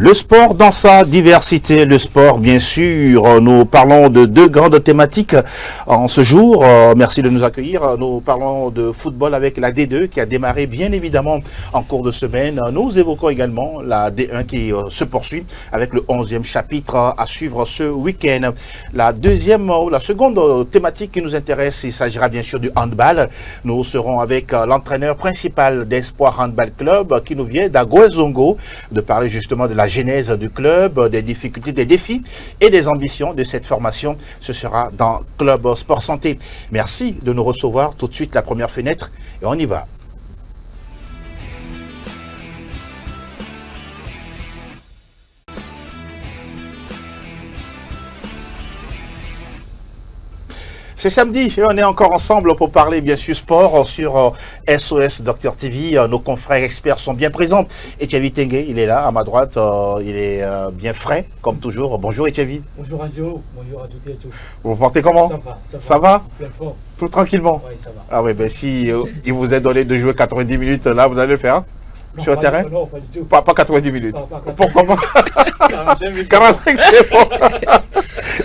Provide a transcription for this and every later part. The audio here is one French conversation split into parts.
Le sport dans sa diversité, le sport bien sûr, nous parlons de deux grandes thématiques en ce jour, merci de nous accueillir, nous parlons de football avec la D2 qui a démarré bien évidemment en cours de semaine, nous évoquons également la D1 qui se poursuit avec le 11e chapitre à suivre ce week-end. La seconde thématique qui nous intéresse, il s'agira bien sûr du handball, nous serons avec l'entraîneur principal d'Espoir Handball Club qui nous vient d'Agoezongo, de parler justement de la genèse du club, des difficultés, des défis et des ambitions de cette formation. Ce sera dans Club Sport Santé. Merci de nous recevoir. Tout de suite, la première fenêtre et on y va. C'est samedi et on est encore ensemble pour parler bien sûr sport sur SOS Docteur TV. Nos confrères experts sont bien présents. Etchevi Tengue, il est là à ma droite, il est bien frais comme toujours. Bonjour Etchevi. Bonjour Radio, bonjour à toutes et à tous. Vous vous portez comment? Ça va Plein fort. Tout tranquillement? Oui, ça va. Ah oui, ben si il vous est donné de jouer 90 minutes, là vous allez le faire Non, sur le terrain? Non, pas du tout. Pas 90 minutes. Pas Pourquoi pas? 45 minutes. 45, c'est bon.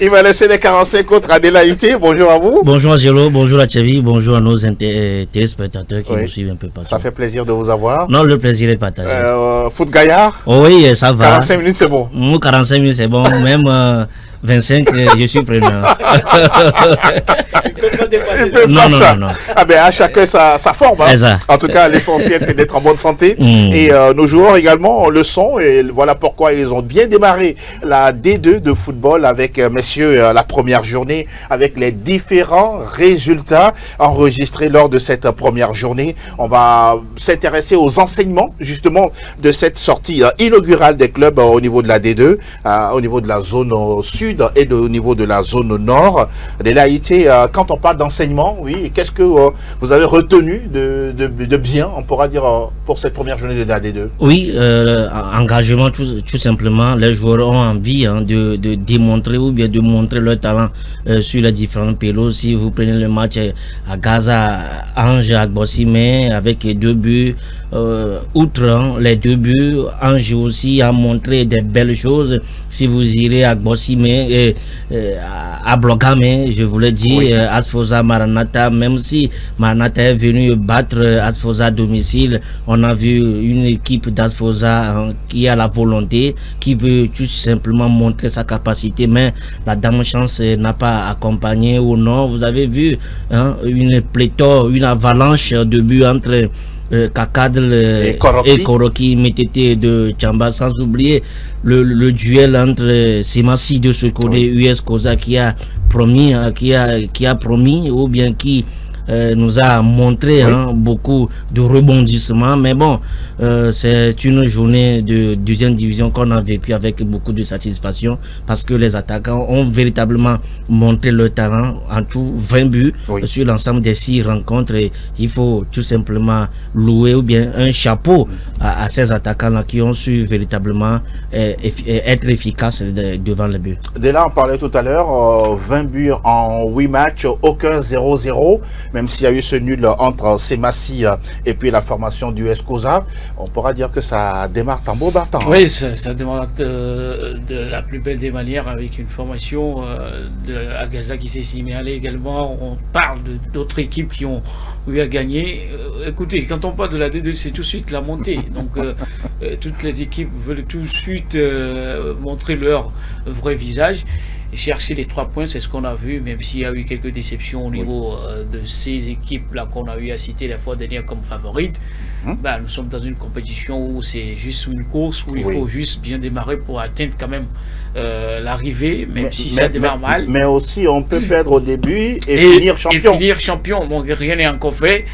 Il va laisser les 45 autres à Délaïté. Bonjour à vous. Bonjour Angelo, bonjour à Tchevi, bonjour à nos téléspectateurs qui nous suivent un peu partout. Ça fait plaisir de vous avoir. Non, le plaisir est partagé. Foot Gaillard. Oh oui, ça va. 45 minutes, c'est bon. 45 minutes, c'est bon. Même 25, je suis preneur. Non. Ah ben à chacun sa forme. Hein. En tout cas, l'essentiel c'est d'être en bonne santé. Et nos joueurs également le sont. Et voilà pourquoi ils ont bien démarré la D2 de football avec messieurs la première journée, avec les différents résultats enregistrés lors de cette première journée. On va s'intéresser aux enseignements justement de cette sortie inaugurale des clubs au niveau de la D2, au niveau de la zone sud et au niveau de la zone nord. De l'AIT, quand on parle d'enseignement, oui, qu'est-ce que vous avez retenu de bien, on pourra dire, pour cette première journée de la D2? Oui, engagement tout simplement. Les joueurs ont envie de démontrer ou bien de montrer leur talent sur les différents pélos. Si vous prenez le match à Gaza, Ange Agbossime avec 2 buts, outre les 2 buts, Ange aussi a montré des belles choses. Si vous irez à Agbossime et à Blogame, je voulais dire, oui. Asfosa Maranatha, même si Maranatha est venu battre Asfosa à domicile, on a vu une équipe d'Asfosa qui a la volonté, qui veut tout simplement montrer sa capacité, mais la dame chance n'a pas accompagné au nord. Vous avez vu une pléthore, une avalanche de buts entre Kakadl et Koroki Métété de Tchamba, sans oublier le duel entre Semassi de ce côté, US Koza qui a promis ou bien qui nous a montré beaucoup de rebondissements, mais bon, c'est une journée de deuxième division qu'on a vécu avec beaucoup de satisfaction parce que les attaquants ont véritablement montré leur talent, en tout 20 buts sur l'ensemble des 6 rencontres, et il faut tout simplement louer ou bien un chapeau à ces attaquants-là qui ont su véritablement être efficaces devant les buts. Dès là, on parlait tout à l'heure, 20 buts en 8 matchs, aucun 0-0, même s'il y a eu ce nul entre Semassi et puis la formation du Escosa, on pourra dire que ça démarre tambour battant. Oui, ça démarre de la plus belle des manières avec une formation de Agaza qui s'est signalée également. On parle d'autres équipes qui ont eu à gagner. Écoutez, quand on parle de la D2, c'est tout de suite la montée. Donc, toutes les équipes veulent tout de suite montrer leur vrai visage. Et chercher les 3 points, c'est ce qu'on a vu, même s'il y a eu quelques déceptions au niveau de ces équipes-là qu'on a eu à citer la fois dernière comme favorites. Nous sommes dans une compétition où c'est juste une course, où il faut juste bien démarrer pour atteindre quand même l'arrivée, même si ça démarre mal. Mais aussi, on peut perdre au début et finir champion. Et finir champion, bon, rien n'est encore fait.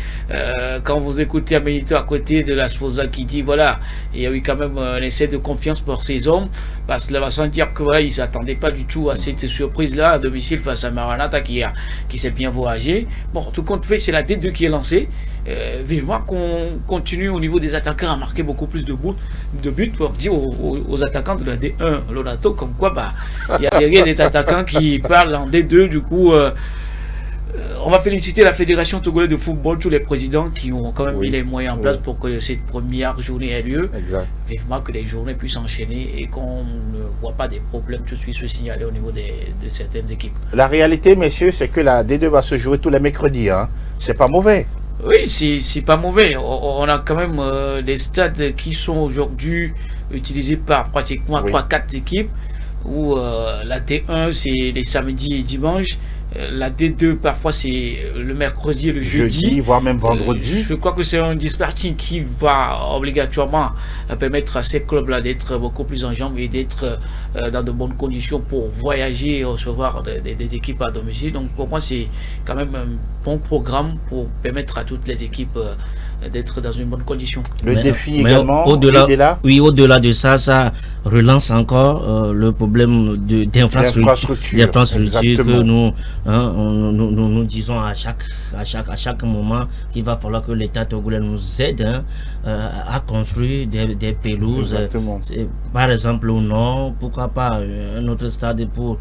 Quand vous écoutez Aménito à côté de la Sfosa qui dit, voilà, il y a eu quand même un essai de confiance pour ces hommes, parce qu'il va sentir que voilà, ils ne s'attendaient pas du tout à cette surprise-là à domicile face à Maranatha qui s'est bien voyagé. Bon, tout compte fait, c'est la D2 qui est lancée. Vivement qu'on continue au niveau des attaquants à marquer beaucoup plus de buts pour dire aux attaquants de la D1 Lonato comme quoi il y a derrière des attaquants qui parlent en D2, du coup On va féliciter la Fédération togolaise de football, tous les présidents qui ont quand même mis les moyens en place pour que cette première journée ait lieu. Exact. Vivement que les journées puissent enchaîner et qu'on ne voit pas des problèmes tout de suite se signaler au niveau de certaines équipes. La réalité, messieurs, c'est que la D2 va se jouer tous les mercredis. Hein. C'est pas mauvais. Oui, c'est pas mauvais. On a quand même des stades qui sont aujourd'hui utilisés par pratiquement 3-4 équipes. Où la D1 c'est les samedis et dimanches, la D2 parfois c'est le mercredi et le jeudi, voire même vendredi. Je crois que c'est un disparting qui va obligatoirement permettre à ces clubs-là d'être beaucoup plus en jambes et d'être dans de bonnes conditions pour voyager et recevoir des équipes à domicile. Donc pour moi c'est quand même un bon programme pour permettre à toutes les équipes d'être dans une bonne condition. Le défi également, au-delà, oui, au-delà de ça, ça relance encore le problème d'infrastructure que nous disons à chaque moment qu'il va falloir que l'État togolais nous aide à construire des pelouses. Par exemple au nord, pourquoi pas un autre stade pour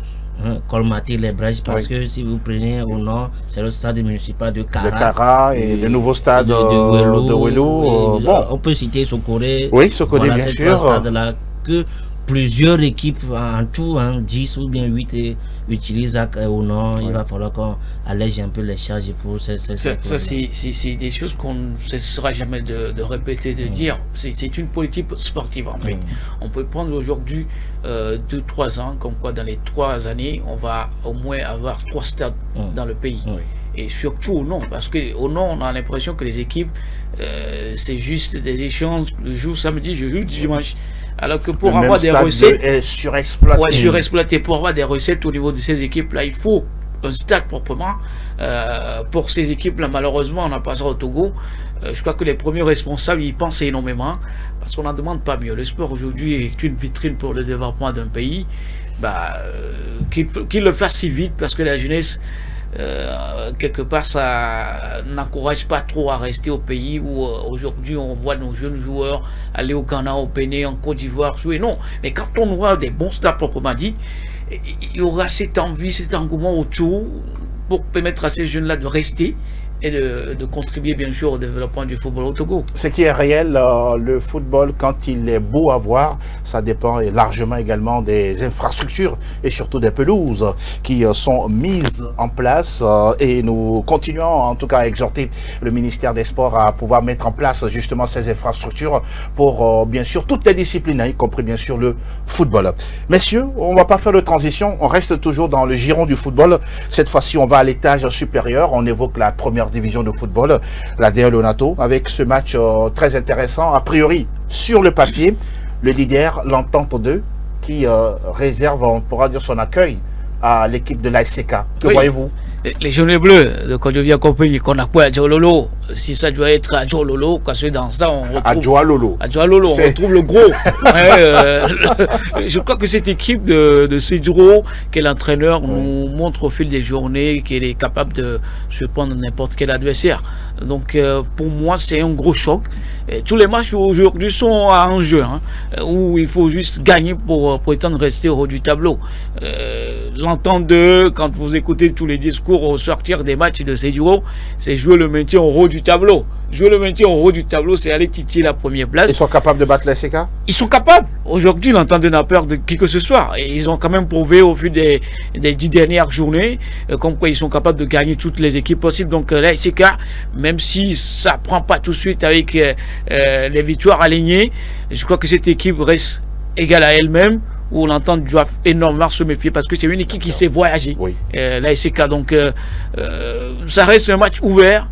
colmater les brèches, parce que si vous prenez au nord, c'est le stade municipal de Kara et le nouveau stade de Welo. On peut citer Sokoré. Oui, Sokoré, bien sûr. Stades-là que plusieurs équipes en tout, 10 ou bien 8 utilisent au nord. Il va falloir qu'on allège un peu les charges pour ces ça c'est des choses qu'on ne cessera jamais de répéter, de dire. C'est une politique sportive en fait. On peut prendre aujourd'hui 2-3 ans, comme quoi dans les 3 années, on va au moins avoir 3 stades dans le pays. Et surtout au nord, parce qu'au nord, on a l'impression que les équipes, c'est juste des échanges, je joue samedi, je joue dimanche. Alors que pour avoir des recettes, surexploité, pour avoir des recettes au niveau de ces équipes-là, il faut un stade proprement. Pour ces équipes-là, malheureusement, on n'a pas ça au Togo. Je crois que les premiers responsables, ils pensent énormément, parce qu'on n'en demande pas mieux. Le sport aujourd'hui est une vitrine pour le développement d'un pays. Qu'il le fasse si vite, parce que la jeunesse, quelque part, ça n'encourage pas trop à rester au pays où aujourd'hui on voit nos jeunes joueurs aller au Ghana, au Bénin, en Côte d'Ivoire jouer. Non, mais quand on aura des bons stades proprement dit, il y aura cette envie, cet engouement autour pour permettre à ces jeunes-là de rester et de contribuer bien sûr au développement du football au Togo. Ce qui est réel, le football, quand il est beau à voir, ça dépend largement également des infrastructures et surtout des pelouses qui sont mises en place, et nous continuons en tout cas à exhorter le ministère des Sports à pouvoir mettre en place justement ces infrastructures pour bien sûr toutes les disciplines, y compris bien sûr le football. Messieurs, on ne va pas faire de transition, on reste toujours dans le giron du football. Cette fois-ci, on va à l'étage supérieur, on évoque la première division de football, la D1 Lonato, avec ce match très intéressant, a priori sur le papier, le leader, l'Entente 2, qui réserve, on pourra dire, son accueil à l'équipe de l'ASK. Que voyez-vous? Les jaunes bleus de Côte d'Ivoire compris qu'on a quoi à Djololo. Si ça doit être à Djololo, parce que dans ça on retrouve à Djololo, on retrouve le gros. Je crois que cette équipe de Cedro, que l'entraîneur nous montre au fil des journées, qu'il est capable de se prendre n'importe quel adversaire. Donc pour moi c'est un gros choc. Et tous les matchs aujourd'hui sont à enjeu, où il faut juste gagner pour prétendre rester au haut du tableau. L'entente de, quand vous écoutez tous les discours au sortir des matchs de Cedro, c'est jouer le maintien au haut du tableau. Jouer le maintien au haut du tableau, c'est aller titiller la première place. Ils sont capables de battre l'ASK? Ils sont capables. Aujourd'hui, l'Entente n'a peur de qui que ce soit. Et ils ont quand même prouvé au fil des 10 dernières journées, comme quoi ils sont capables de gagner toutes les équipes possibles. Donc l'ASK, même si ça ne prend pas tout de suite avec les victoires alignées, je crois que cette équipe reste égale à elle-même, où l'Entente doit énormément se méfier, parce que c'est une équipe qui sait voyager. L'ASK, donc ça reste un match ouvert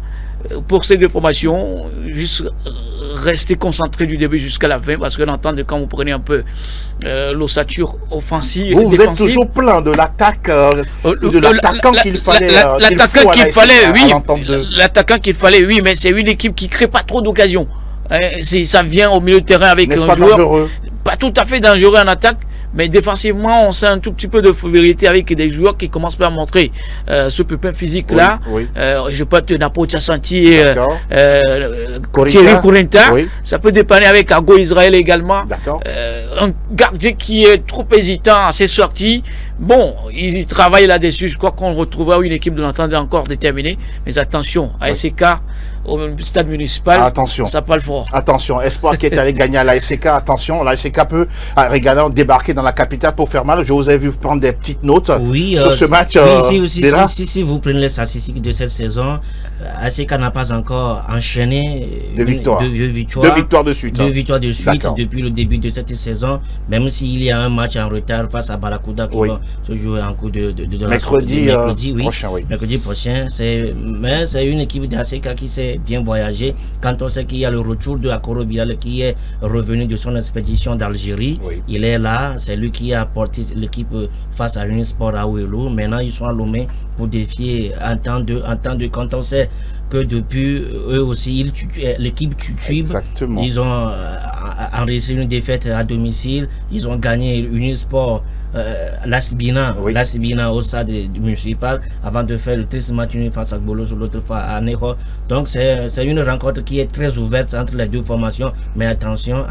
pour ces deux formations, juste rester concentré du début jusqu'à la fin, parce que l'Entente, quand vous prenez un peu l'ossature offensive et défensive, vous êtes toujours plein de l'attaque, de l'attaquant qu'il fallait, l'attaquant qu'il fallait, oui, mais c'est une équipe qui crée pas trop d'occasions. Ça vient au milieu de terrain avec un joueur pas tout à fait dangereux en attaque, mais défensivement, on sent un tout petit peu de fébrilité avec des joueurs qui commencent à montrer ce pépin physique-là. Oui. Je peux te Napo Tchassanti et Thierry Kourinta. Oui. Ça peut dépanner avec Ago Israël également. D'accord. Un gardien qui est trop hésitant à ses sorties. Bon, ils y travaillent là-dessus. Je crois qu'on retrouvera une équipe de l'entente encore déterminée. Mais attention, ASK, au stade municipal, attention. Ça parle fort. Attention, Espoir qui est allé gagner à l'ASK, attention, l'ASK peut régalement débarquer dans la capitale pour faire mal. Je vous ai vu prendre des petites notes sur ce match. Si vous prenez les statistiques de cette saison, ASK n'a pas encore enchaîné deux victoires de suite. Deux victoires de suite depuis le début de cette saison, même s'il y a un match en retard face à Barracuda qui va se jouer en cours de mercredi prochain. Mercredi prochain, mais c'est une équipe d'ASK qui sait bien voyager. Quand on sait qu'il y a le retour de Akoro Bilal qui est revenu de son expédition d'Algérie, il est là, c'est lui qui a porté l'équipe face à Unisport à Ouelou. Maintenant ils sont à Lomé pour défier en temps de quand on sait que depuis eux aussi l'équipe Tutube, ils ont enregistré une défaite à domicile, ils ont gagné Unisport Lasbina au stade municipal avant de faire le triste match face à Bolos l'autre fois à Neho. Donc c'est une rencontre qui est très ouverte entre les deux formations, mais attention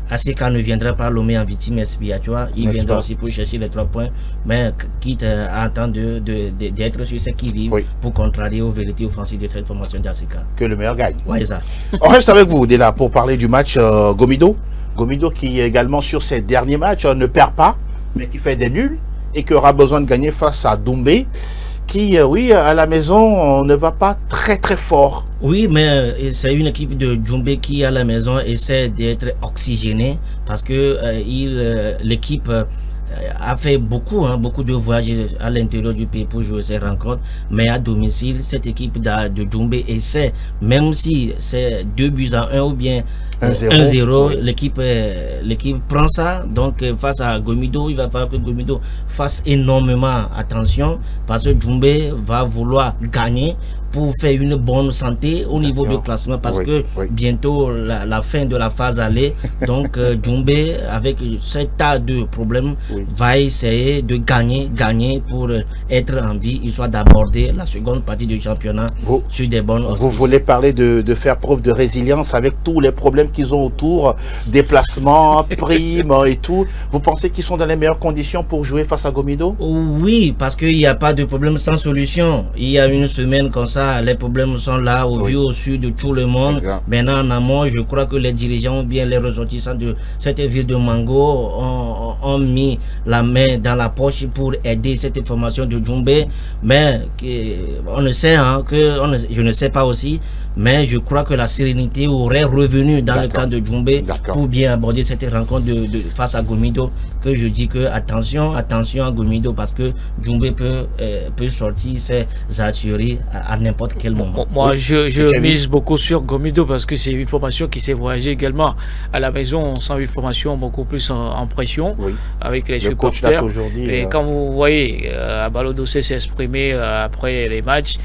ASK ne viendra pas Lomé en victime expiatoire, il viendra aussi pour chercher les 3 points, mais quitte à attendre d'être sur ce qui vivent pour contrarier aux vérités offensives de cette formation d'ASK. Que le meilleur gagne. Ouais, ça. On reste avec vous, Dela, pour parler du match Gomido. Gomido qui également sur ses derniers matchs ne perd pas, mais qui fait des nuls et qui aura besoin de gagner face à Doumbé, qui, à la maison, ne va pas très très fort. Oui, mais c'est une équipe de Doumbé qui, à la maison, essaie d'être oxygénée parce que l'équipe a fait beaucoup de voyages à l'intérieur du pays pour jouer ces rencontres, mais à domicile, cette équipe de Doumbé essaie, même si c'est 2-1 ou bien 1-0, l'équipe prend ça. Donc face à Gomido, il va falloir que Gomido fasse énormément attention parce que Doumbé va vouloir gagner pour faire une bonne santé au niveau du classement parce que bientôt la fin de la phase aller. Donc Doumbé avec ce tas de problèmes va essayer de gagner pour être en vie, histoire d'aborder la seconde partie du championnat sur des bonnes auspices. Vous voulez parler de faire preuve de résilience avec tous les problèmes qu'ils ont autour, déplacements, primes et tout. Vous pensez qu'ils sont dans les meilleures conditions pour jouer face à Gomido? Oui, parce qu'il n'y a pas de problème sans solution. Il y a une semaine comme ça, les problèmes sont là, au vu au sud de tout le monde. Maintenant, en amont, je crois que les dirigeants ou bien les ressortissants de cette ville de Mango ont mis la main dans la poche pour aider cette formation de Doumbé. Mais on ne sait, je ne sais pas aussi, mais je crois que la sérénité aurait revenu dans le camp de Doumbé pour bien aborder cette rencontre face à Gomido. Que je dis que attention à Gomido parce que Doumbé peut sortir ses artilleries à n'importe quel moment. Moi, je mise beaucoup sur Gomido parce que c'est une formation qui s'est voyagée également à la maison. On sent une formation beaucoup plus en pression avec les supporters. Et quand vous voyez Abalodossé s'exprimer après les matchs,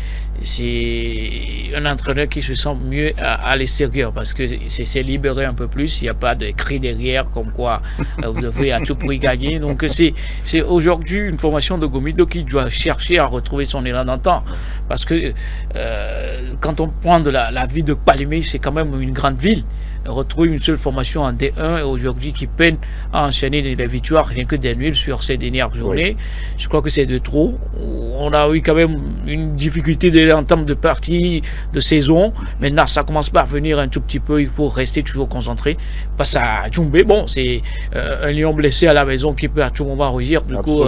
c'est un entraîneur qui se sent mieux à l'extérieur parce que c'est libéré un peu plus. Il n'y a pas de cris derrière comme quoi vous devez à tout prix gagner. Donc c'est aujourd'hui une formation de Gomido qui doit chercher à retrouver son élan d'antan parce que quand on prend de la ville de Palimé, c'est quand même une grande ville. Retrouver une seule formation en D1 aujourd'hui qui peine à enchaîner les victoires rien que des nuls sur ces dernières journées. Je crois que c'est de trop. On a eu quand même une difficulté en termes de partie de saison. Maintenant, ça commence par venir un tout petit peu. Il faut rester toujours concentré. Face à Doumbé, bon, c'est un lion blessé à la maison qui peut à tout moment rougir. Du coup,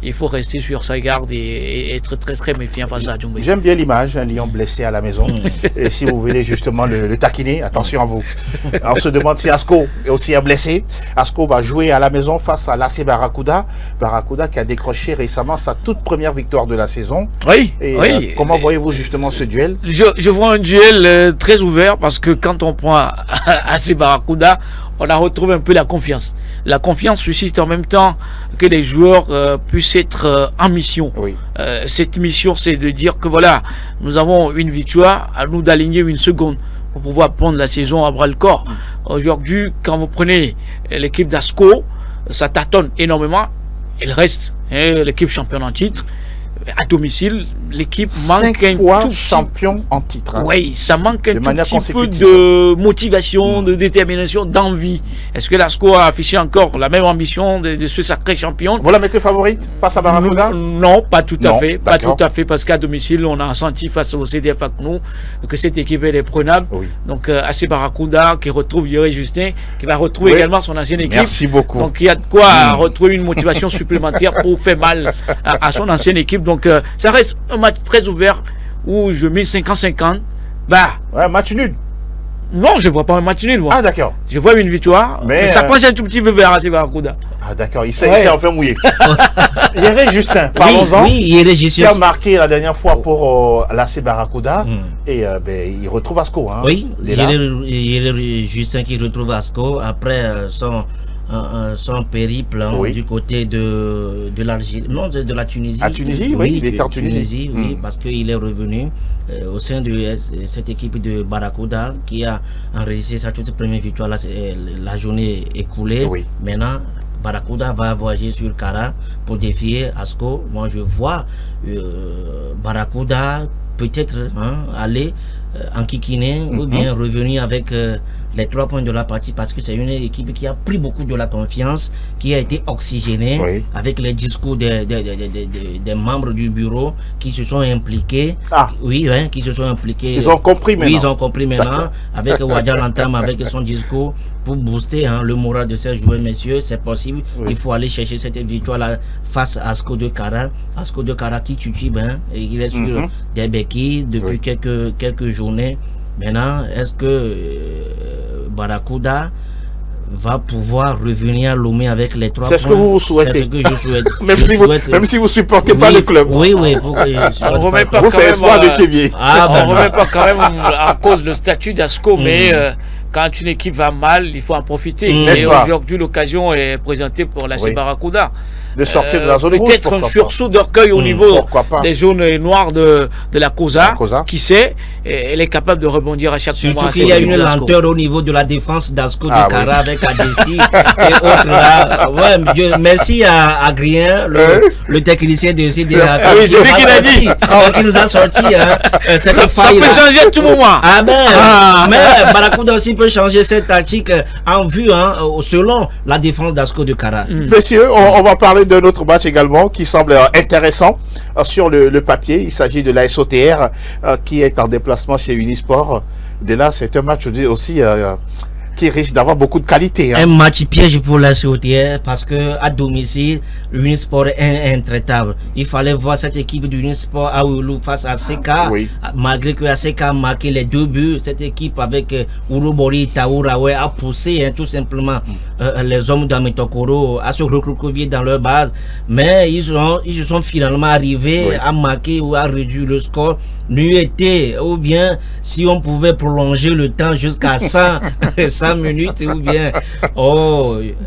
il faut rester sur sa garde et être très très méfiant face à Doumbé. J'aime bien l'image, un lion blessé à la maison. Et si vous voulez justement le taquiner, attention à vous. On se demande si Asco est aussi blessé. Asco va jouer à la maison face à l'AC Barracuda. Barracuda qui a décroché récemment sa toute première victoire de la saison. Comment voyez-vous justement ce duel? Je vois un duel très ouvert parce que quand on prend AC Barracuda, on a retrouvé un peu la confiance. La confiance suscite en même temps que les joueurs puissent être en mission. Cette mission, c'est de dire que voilà, nous avons une victoire, à nous d'aligner une seconde pour pouvoir prendre la saison à bras le corps. Aujourd'hui, quand vous prenez l'équipe d'Asco, ça tâtonne énormément. Il reste l'équipe championne en titre. À domicile, l'équipe manque 5 un fois tout petit... champion en titre. Hein. Oui, ça manque un De tout manière petit peu consécutive. de motivation, de détermination, d'envie. Est-ce que l'ASCO a affiché encore la même ambition de ce sacré champion? Vous la mettez favorite face à Barracuda? Non, pas tout à Non, fait. Pas d'accord. tout à fait, parce qu'à domicile, on a senti face au CDF Aknou que cette équipe elle est prenable. Oui. Donc, AC Barracuda qui retrouve Yuri Justin, qui va retrouver Oui. également son ancienne équipe. Merci beaucoup. Donc, il y a de quoi retrouver une motivation supplémentaire pour faire mal à son ancienne équipe. Donc, ça reste un match très ouvert où je mets 50-50. Bah, Ouais, match nul. non, je vois pas un match nul, moi. Ah, d'accord. Je vois une victoire, Mais, mais ça penche un tout petit peu vers AC Barracuda. Ah, d'accord. Il s'est Ouais. enfin mouillé. Yéré Justin, parlons-en. Oui, il est juste. Qui a marqué la dernière fois pour l'AC Barracuda. Et il retrouve Asco. Hein. Oui, Il est là. il est Justin qui retrouve Asco après son périple Oui. du côté de l'Algérie, non de la Tunisie. À Tunisie, oui, il était en Tunisie. Oui, parce qu'il est revenu au sein de cette équipe de Barracuda qui a enregistré sa toute première victoire la journée écoulée. Oui. Maintenant, Barracuda va voyager sur Kara pour défier Asco. Moi, je vois Barracuda peut-être aller en Kikiné ou bien revenir avec les 3 points de la partie, parce que c'est une équipe qui a pris beaucoup de la confiance, qui a été oxygénée, Oui. avec les discours des membres du bureau qui se sont impliqués. Ah. Oui, qui se sont impliqués. Ils ont compris maintenant. Oui, ils ont compris maintenant, D'accord. avec Wadja Lantam, avec son discours, pour booster le moral de ces joueurs. Messieurs, c'est possible. Oui. Il faut aller chercher cette victoire-là face à Asco de Kara. Asco de Kara qui tue, et il est sur des béquilles depuis quelques journées. Maintenant, est-ce que Barracuda va pouvoir revenir à Lomé avec les 3 points? C'est ce que vous souhaitez. C'est ce que je souhaite. même si vous supportez pas le club. Oui, pour que je supporte On remet pas. pas Vous, quand c'est même, espoir de Thiévier. Ah, on ben, ne remet pas quand même en cause le statut d'ASCO, mais quand une équipe va mal, il faut en profiter. N'est-ce Et pas? aujourd'hui, l'occasion est présentée pour la Oui. Barracuda. De sortir de la zone rouge. Peut-être un pourquoi sursaut d'orgueil au niveau Pourquoi pas? des zones noires de la COSA. La COSA. Qui sait, elle est capable de rebondir à chaque moment. Surtout à qu'il y a cette une équipe d'Asco. lenteur au niveau de la défense d'Asco de Ah, Kara oui. avec Adessi et autres là. Ouais, merci à Agrien, le technicien de CDA. Ah oui, c'est lui qui l'a dit. Qui nous a sorti cette Ça faille. peut changer à tout moment. Ah ben, mais Barracuda aussi peut changer cette tactique en vue, selon la défense d'Asco de Kara. Messieurs, on va parler d'un autre match également qui semble intéressant sur le papier. Il s'agit de la SOTR qui est en déplacement chez Unisport. De là, c'est un match aussi qui risque d'avoir beaucoup de qualité. Un match piège pour la COTR parce que à domicile, l'Unisport est intraitable. Il fallait voir cette équipe d'Unisport à Oulu face à CK. Oui. Malgré que CK a marqué les 2 buts, cette équipe avec Urubori Taouraoué a poussé tout simplement les hommes d'Amitokoro à se recroqueviller dans leur base. Mais ils se sont finalement arrivés à marquer ou à réduire le score. N'eût été, ou bien si on pouvait prolonger le temps jusqu'à 100 minutes, ou bien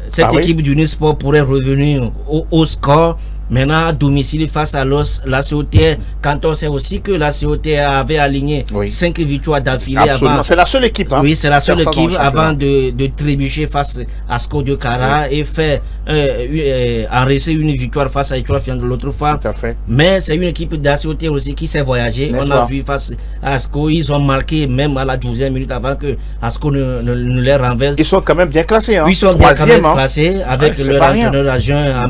cette équipe d'Unisport pourrait revenir au score. Maintenant, à domicile face à la COTR, quand on sait aussi que la COTR avait aligné 5 victoires d'affilée avant. C'est la seule équipe. Oui, c'est la seule équipe avant de trébucher face à Asco de Kara et faire enregistrer une victoire face à Etoile de l'autre fois. Tout à fait. Mais c'est une équipe de la COTR aussi qui s'est voyagée. On a vu face à Asco, ils ont marqué même à la 12e minute avant que Asco ne les renverse. Ils sont quand même bien classés. Ils sont bien quand même classés avec leur entraîneur adjoint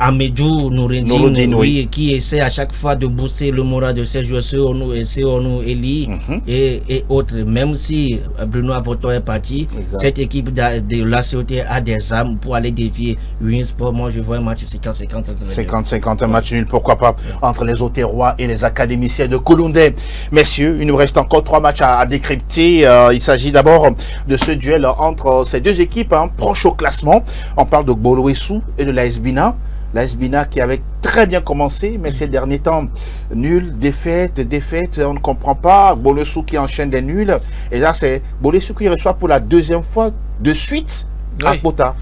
Amédou Noureddine, oui, qui essaie à chaque fois de booster le moral de ces joueurs, Seonou, Eli et autres. Même si Bruno Avoto est parti, cette équipe de la COT a des armes pour aller défier Unisport. Moi, je vois un match 50-50. 50-50, un match nul, pourquoi pas, entre les Auterrois et les académiciens de Coloundé. Messieurs, il nous reste encore 3 matchs à décrypter. Il s'agit d'abord de ce duel entre ces 2 équipes proches au classement. On parle de Gbolowesu et de l'AS Bina. L'AS Bina qui avait très bien commencé, mais ces derniers temps, nul, défaite, on ne comprend pas. Gbolowesu qui enchaîne des nuls. Et là, c'est Gbolowesu qui reçoit pour la 2e fois de suite à Kota.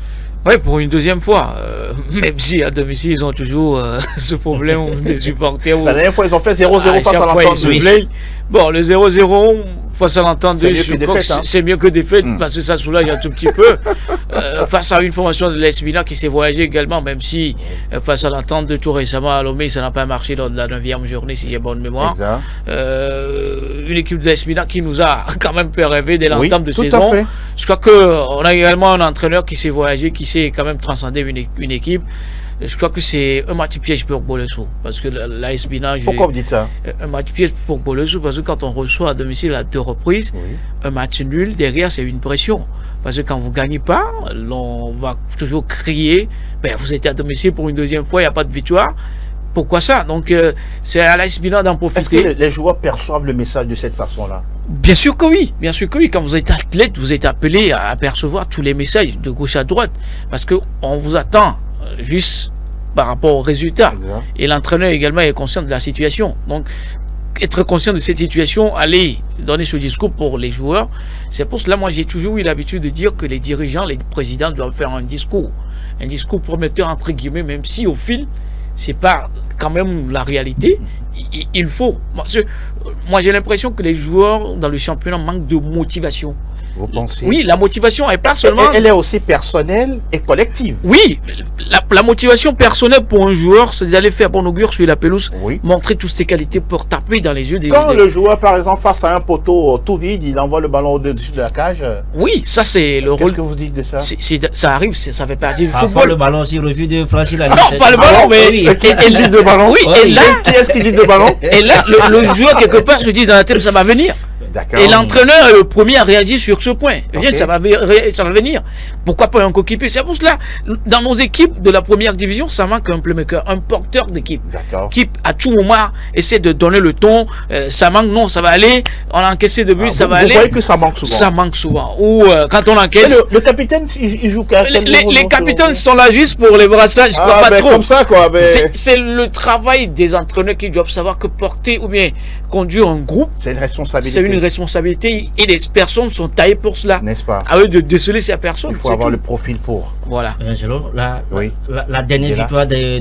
Oui, pour une 2e fois. Même si à domicile, ils ont toujours ce problème des supporters. La dernière fois, ils ont fait 0-0 face à l'entente. Bon, le 0-0 face à l'entente, c'est mieux que défaite, parce que ça soulage un tout petit peu. face à une formation de l'AS Milan qui s'est voyagée également, même si face à l'attente de tout récemment à Lomé, ça n'a pas marché lors de la 9e journée, si j'ai bonne mémoire. Une équipe de l'AS Milan qui nous a quand même fait rêver dès l'entame de saison. Je crois qu'on a également un entraîneur qui s'est voyagé, qui s'est quand même transcendé une équipe. Je crois que c'est un match piège pour Bolesso. Parce que l'AS Milan... Pourquoi vous dites ça? Un match piège pour Bolesso, parce que quand on reçoit à domicile à 2 reprises, un match nul, derrière, c'est une pression. Parce que quand vous ne gagnez pas, on va toujours crier, ben, vous êtes à domicile pour une deuxième fois, il n'y a pas de victoire. Pourquoi ça? Donc, c'est à l'AS Milan d'en profiter. Est-ce que les joueurs perçoivent le message de cette façon-là? Bien sûr que oui, bien sûr que oui. Quand vous êtes athlète, vous êtes appelé à percevoir tous les messages de gauche à droite. Parce qu'on vous attend juste par rapport aux résultats. Et l'entraîneur également est conscient de la situation. Donc, être conscient de cette situation, aller donner ce discours pour les joueurs. C'est pour cela, moi, j'ai toujours eu l'habitude de dire que les dirigeants, les présidents doivent faire un discours prometteur, entre guillemets, même si au fil, c'est pas quand même la réalité. Il faut. Moi, j'ai l'impression que les joueurs dans le championnat manquent de motivation. Vous pensez? Oui, la motivation est pas seulement... Elle est aussi personnelle et collective. Oui, la motivation personnelle pour un joueur, c'est d'aller faire bon augure sur la pelouse, montrer toutes ses qualités pour taper dans les yeux des... Quand le joueur, par exemple, face à un poteau tout vide, il envoie le ballon au-dessus de la cage... Oui, ça c'est le rôle... Qu'est-ce que vous dites de ça? Ça arrive, ça fait partie du football. Parfois le ballon aussi refuse de franchir la ligne. Non, pas le ballon, mais... Qui dit de ballon? Oui, et là... Qui est-ce qui dit de ballon? Et là, le joueur, quelque part, se dit dans la tête, ça va venir. Et l'entraîneur est le premier à réagir sur ce point. Ça va venir. Pourquoi pas un coéquipier? C'est pour cela, dans nos équipes de la première division, ça manque un playmaker, un porteur d'équipe. Qui, à tout moment, essaie de donner le ton. Ça manque, non, ça va aller. On a encaissé de but, ça va aller. Vous voyez que ça manque souvent. Ça manque souvent. Ou quand on encaisse. Le capitaine, il joue quand même. Les capitaines sont là juste pour les brassages, pas trop. Comme ça, quoi. C'est le travail des entraîneurs qui doivent savoir que porter ou bien conduire un groupe, c'est une responsabilité. C'est une responsabilité et les personnes sont taillées pour cela. N'est-ce pas? À eux de déceler ces personnes. Il faut avoir le profil pour. Voilà. Angelo, la dernière victoire de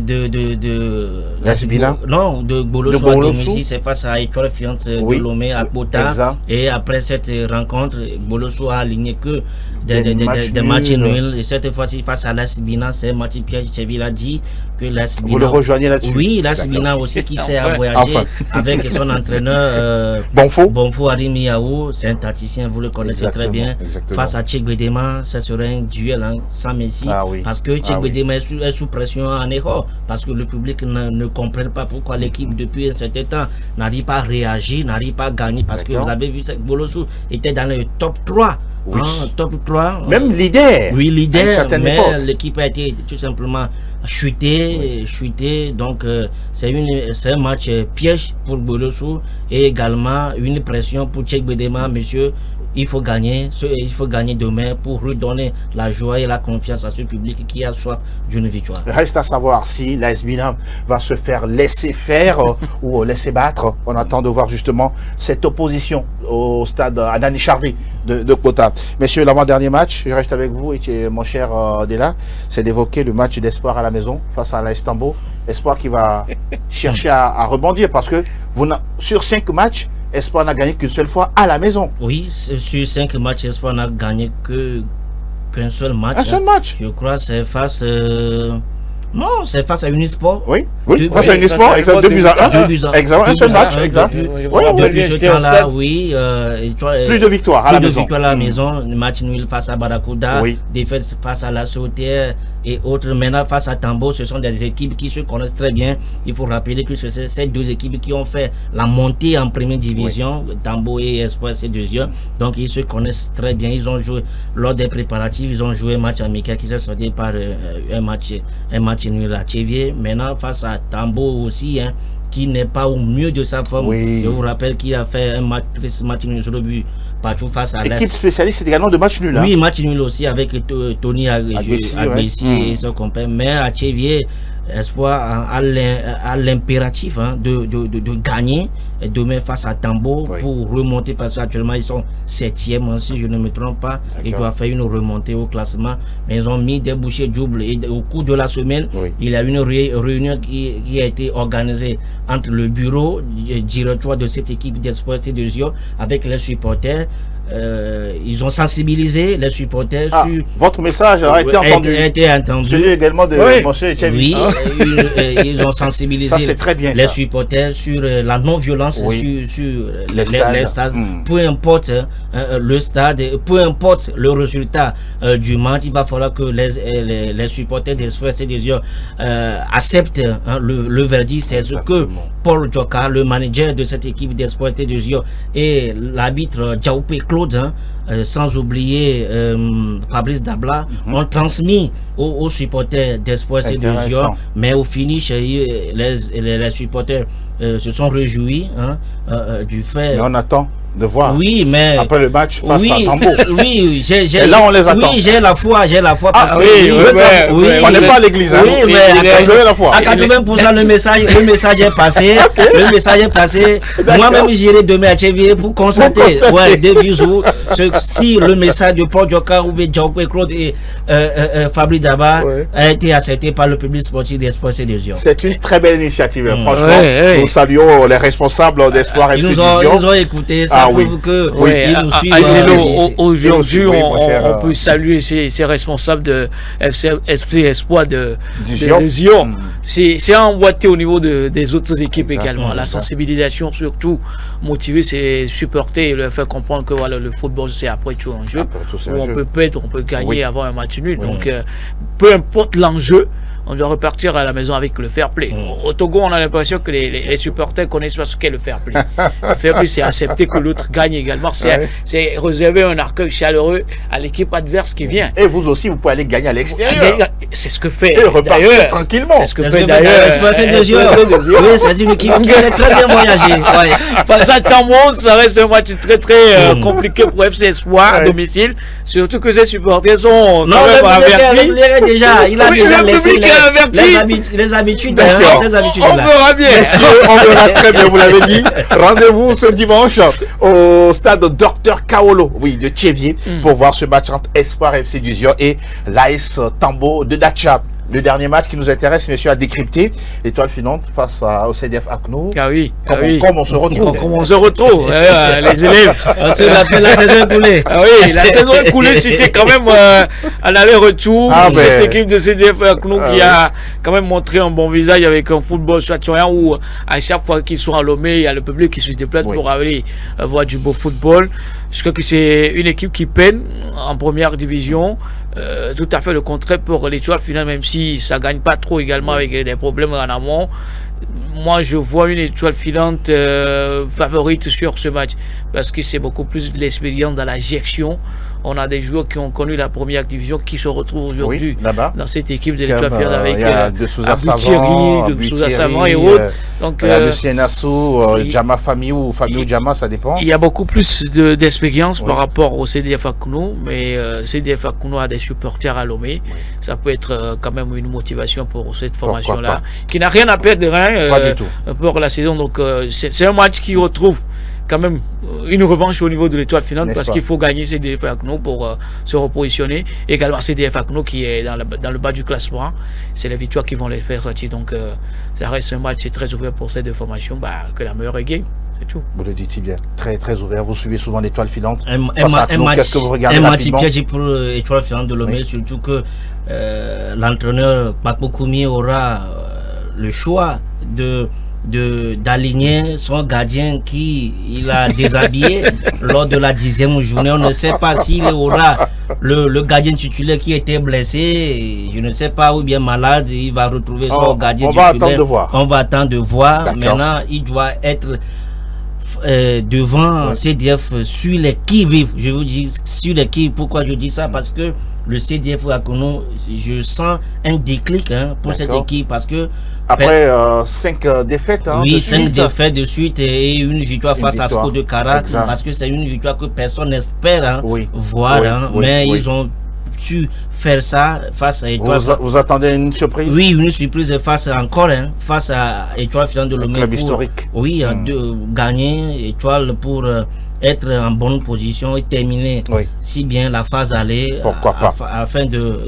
Bolesso à domicile, c'est face à Étoile Fiance de Lomé à Bota. Et après cette rencontre, Bolesso a aligné que des matchs nuls. Et cette fois-ci, face à l'AS Milan, c'est Mathieu Pierre-Cheville a dit que l'AS Milan... Vous le rejoignez là-dessus? Oui, l'AS Milan aussi qui s'est voyagé avec son entraîneur Bonfo Arimiao. C'est un tacticien, vous le connaissez très bien. Face à Tchèque Bedema, ce serait un duel sans Messi. Parce que Tchèque Bedema est sous pression en erreur. Parce que le public ne comprend pas pourquoi l'équipe, depuis un certain temps, n'arrive pas à réagir, n'arrive pas à gagner. Parce que vous avez vu que Bolesso était dans le top 3. Top 3. Même leader. Oui, leader, mais l'équipe a été tout simplement chuté. Donc, c'est un match piège pour Bolesso et également une pression pour Tchèque Bedema, monsieur. Il faut gagner demain pour redonner la joie et la confiance à ce public qui a soif d'une victoire. Reste à savoir si l'AS Milan va se faire laisser faire ou laisser battre. On attend de voir justement cette opposition au stade Anani Chardy de Kota. Messieurs, l'avant-dernier match, je reste avec vous et mon cher Dela, c'est d'évoquer le match d'Espoir à la maison face à l'AS Tambo. Espoir qui va chercher à rebondir parce que sur 5 matchs, Espoir n'a gagné qu'une seule fois à la maison. Oui, sur 5 matchs, Espoir n'a gagné qu'un seul match. Un seul match. Je crois que c'est face... Non, c'est face à Unisport. Oui, face à Unisport, exact, 2 buts à 1. Exact, un seul match, exact. Depuis ce temps-là, oui. Plus de victoires à la maison. À la maison, match nul face à Barracuda, défaite face à la Sautière et autres. Maintenant, face à Tambo, ce sont des équipes qui se connaissent très bien. Il faut rappeler que c'est ces deux équipes qui ont fait la montée en première division. Tambo et Espoir, c'est deuxième. Donc, ils se connaissent très bien. Ils ont joué, lors des préparatifs, ils ont joué un match amical qui s'est sorti par un match nul à Tchévier. Maintenant, face à Tambo aussi, qui n'est pas au mieux de sa forme. Je vous rappelle qu'il a fait un match nul sur le but partout face à l'Est. L'équipe spécialiste, c'est également de match nul. Oui, match nul aussi avec Tony Agbessi et son compagnon. Mais à Tchévier, Espoir a l'impératif de gagner demain face à Tambo pour remonter, parce qu'actuellement ils sont 7e, si je ne me trompe pas. Ils doivent faire une remontée au classement, mais ils ont mis des bouchées doubles et au cours de la semaine il y a une réunion qui a été organisée entre le bureau directoire de cette équipe d'Espoir C2 avec les supporters. ils ont sensibilisé les supporters sur... Votre message a été entendu. A été entendu. Celui également de M. Tchevi. Oui, ils ont sensibilisé les supporters sur la non-violence sur les stades. Peu importe le stade, peu importe le résultat du match, il va falloir que les supporters des FC des Yeux acceptent le verdict. C'est ce que Paul Djoka, le manager de cette équipe d'Espoir des Yeux, et l'arbitre Djaoupé Claude, sans oublier Fabrice Dabla, ont transmis aux supporters d'Espoir et de Zion, mais au finish les supporters se sont réjouis du fait. Mais on attend de voir. Oui, mais après le match face à Tambo. Oui, là on les attend. Oui, j'ai la foi parce que on n'est pas à l'église. Oui, mais vous avez la foi. À 80% le message est passé. Le message est passé. Moi-même j'irai demain à Tchevier pour constater des bisous si le message de Paul Djoka ou Djaoupé Claude et Fabrice Daba a été accepté par le public sportif d'Espoir et de Zion. C'est une très belle initiative. Franchement, nous saluons les responsables d'Espoir et de Zion. Ils nous ont écouté ça. Que nous suivent. Aujourd'hui, on peut saluer ces responsables de FC Espoir de Zion. C'est emboîté au niveau des autres équipes également. La sensibilisation, surtout, motiver ses supporters et leur faire comprendre que voilà, le football, c'est après tout un jeu. Où on peut perdre, on peut gagner avant un match nul. Donc, peu importe l'enjeu, on doit repartir à la maison avec le fair play. Au Togo, on a l'impression que les supporters connaissent pas ce qu'est le fair play. Le fair play, c'est accepter que l'autre gagne également. C'est réserver un accueil chaleureux à l'équipe adverse qui vient. Et vous aussi, vous pouvez aller gagner à l'extérieur. C'est ce que fait. Et repartir tranquillement. C'est ce que fait d'ailleurs. Oui, c'est une équipe qui sait très bien voyager. Face à Tambo, ça reste un match très très compliqué pour FC Espoir à domicile. Surtout que ces supporters sont quand même avertis. Il a déjà laissé les habitudes. On verra bien. On verra très bien, vous l'avez dit. Rendez-vous ce dimanche au stade Dr Kaolo, de Tchevier, pour voir ce match entre Espoir FC du Zion et l'AS Tambo de Dacha. Le dernier match qui nous intéresse, messieurs, à décrypter, l'étoile filante face au CDF Aknou. Comme on se retrouve. Comme on se retrouve, les élèves. On l'appelle la saison écoulée. La saison écoulée, c'était quand même un aller-retour. Cette équipe de CDF Aknou qui a quand même montré un bon visage avec un football chatoyant où à chaque fois qu'ils sont à Lomé, il y a le public qui se déplace pour aller voir du beau football. Je crois que c'est une équipe qui peine en première division. Tout à fait le contraire pour l'étoile finale, même si ça gagne pas trop également avec des problèmes en amont. Moi, je vois une étoile filante favorite sur ce match parce que c'est beaucoup plus de l'expérience dans la gestion. On a des joueurs qui ont connu la première division qui se retrouvent aujourd'hui dans cette équipe de l'étoile filante avec de Souza Savant et autres. Donc, Lucien Nassou, Djama Famiou Djama, ça dépend. Il y a beaucoup plus d'expérience par rapport au CDF Akounou, mais CDF Akounou a des supporters à Lomé. Ça peut être quand même une motivation pour cette formation-là, qui n'a rien à perdre pour la saison. Donc, c'est un match qui retrouve quand même une revanche au niveau de l'étoile finale parce qu'il faut gagner CDF Akounou pour se repositionner. Également CDF Akounou qui est dans le bas du classement. C'est les victoires qui vont les faire sortir. Donc ça reste un match très ouvert pour ces deux formations. Que la meilleure est gagne. C'est tout. Vous le dites bien, très très ouvert. Vous suivez souvent l'étoile filante. Un match piège pour l'étoile filante de Lomé, surtout que l'entraîneur Bakbo Koumi aura le choix d'aligner son gardien qui il a déshabillé lors de la 10e journée. On ne sait pas s'il aura le gardien titulaire qui était blessé, je ne sais pas, ou bien malade, il va retrouver son gardien titulaire. On va attendre de voir. Maintenant, il doit être devant CDF sur les qui-vivent. Je vous dis sur les qui. Pourquoi je dis ça? Parce que le CDF Akounou, je sens un déclic pour cette équipe parce que après 5 défaites. Oui, 5 défaites de suite et une victoire face à Sco de Cara, parce que c'est une victoire que personne n'espère voir. Mais ils ont su faire ça face à Étoile. Vous attendez une surprise? Oui, une surprise face à Étoile Finale de Lomé. Club historique. Oui, de gagner Étoile pour être en bonne position et terminer si bien la phase aller afin de